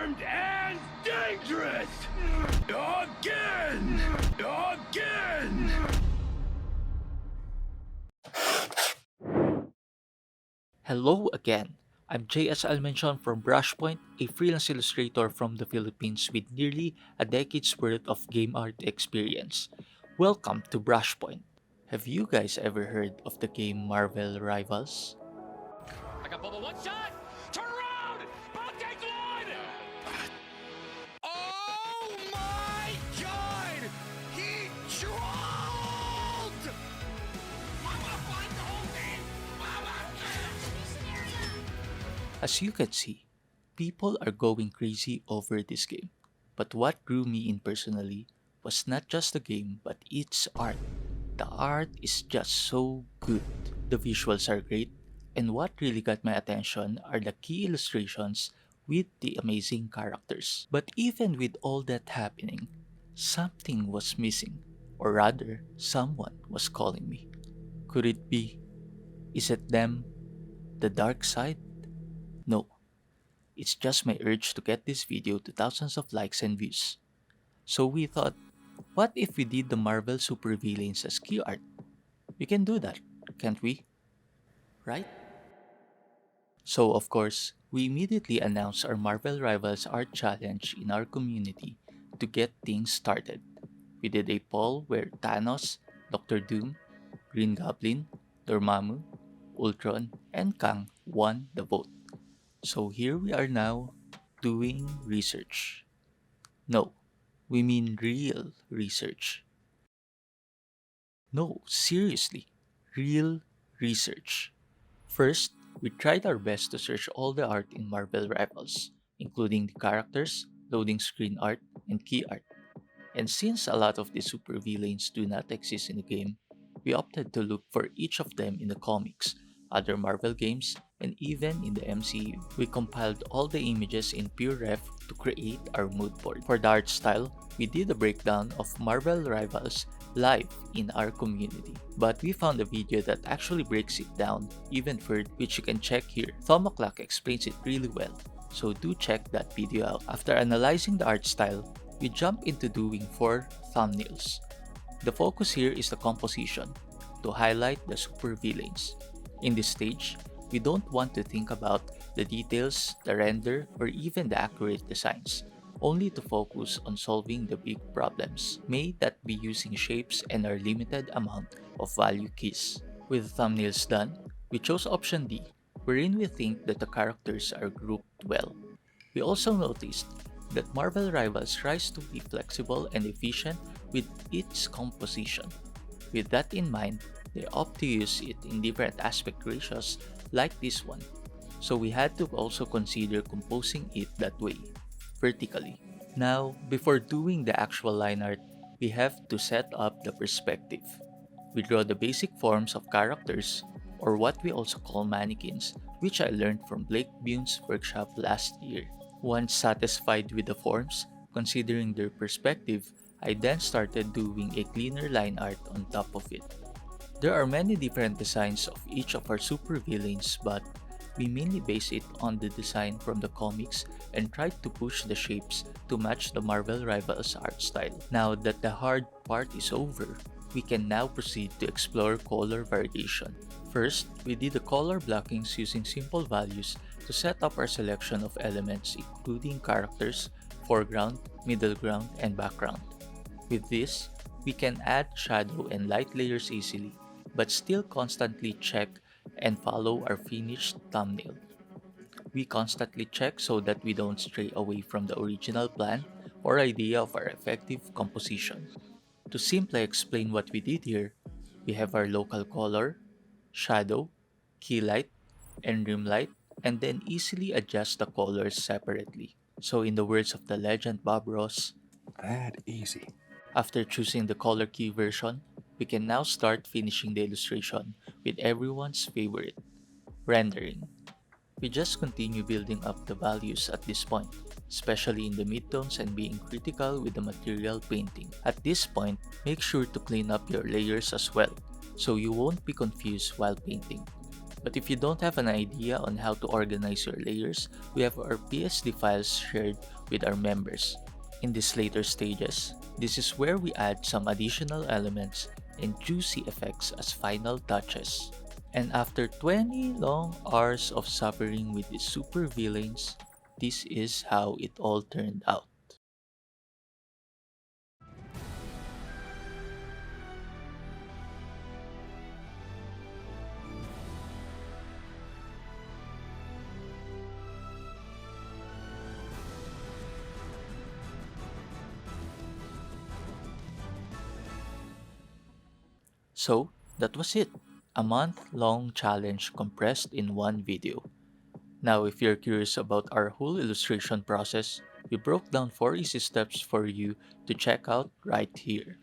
armed and dangerous! Again! Again! Hello again. I'm JS Almenchon from Brushpoint, a freelance illustrator from the Philippines with nearly a decade's worth of game art experience. Welcome to Brushpoint. Have you guys ever heard of the game Marvel Rivals? I got bubble one shot! Turn around! Bob takes one! Oh my god! He trolled! Mama, find the whole thing! Mama! As you can see, people are going crazy over this game. But what drew me in personally was not just the game but its art. The art is just so good. The visuals are great, and what really got my attention are the key illustrations with the amazing characters. But even with all that happening, something was missing, or rather, someone was calling me. Could it be? Is it them? The dark side? No, it's just my urge to get this video to thousands of likes and views. So we thought, what if we did the Marvel supervillains as key art? We can do that, can't we? Right? So, of course, we immediately announced our Marvel Rivals Art Challenge in our community to get things started. We did a poll where Thanos, Doctor Doom, Green Goblin, Dormammu, Ultron, and Kang won the vote. So here we are now doing research. No, we mean real research. No, seriously, real research. First, we tried our best to search all the art in Marvel Rivals, including the characters, loading screen art, and key art. And since a lot of the supervillains do not exist in the game, we opted to look for each of them in the comics, other Marvel games, and even in the MCU. We compiled all the images in PureRef to create our mood board. For the art style, we did a breakdown of Marvel Rivals live in our community. But we found a video that actually breaks it down even further, which you can check here. Thumb O'Clock explains it really well, so do check that video out. After analyzing the art style, we jump into doing 4 thumbnails. The focus here is the composition, to highlight the supervillains. In this stage, we don't want to think about the details, the render, or even the accurate designs, only to focus on solving the big problems. May that be using shapes and our limited amount of value keys. With thumbnails done, we chose option D, wherein we think that the characters are grouped well. We also noticed that Marvel Rivals tries to be flexible and efficient with its composition. With that in mind, they opt to use it in different aspect ratios like this one. So we had to also consider composing it that way, vertically. Now, before doing the actual line art, we have to set up the perspective. We draw the basic forms of characters, or what we also call mannequins, which I learned from Blake Bune's workshop last year. Once satisfied with the forms, considering their perspective, I then started doing a cleaner line art on top of it. There are many different designs of each of our supervillains, but we mainly base it on the design from the comics and tried to push the shapes to match the Marvel Rivals art style. Now that the hard part is over, we can now proceed to explore color variation. First, we did the color blockings using simple values to set up our selection of elements including characters, foreground, middle ground, and background. With this, we can add shadow and light layers easily, but still constantly check and follow our finished thumbnail. We constantly check so that we don't stray away from the original plan or idea of our effective composition. To simply explain what we did here, we have our local color, shadow, key light, and rim light, and then easily adjust the colors separately. So in the words of the legend Bob Ross, That easy. after choosing the color key version, we can now start finishing the illustration with everyone's favorite, rendering. We just continue building up the values at this point, especially in the midtones and being critical with the material painting. At this point, make sure to clean up your layers as well, so you won't be confused while painting. But if you don't have an idea on how to organize your layers, we have our PSD files shared with our members. In these later stages, this is where we add some additional elements and juicy effects as final touches. And after 20 long hours of suffering with these super villains, this is how it all turned out. So, that was it. A month-long challenge compressed in one video. Now, if you're curious about our whole illustration process, we broke down 4 easy steps for you to check out right here.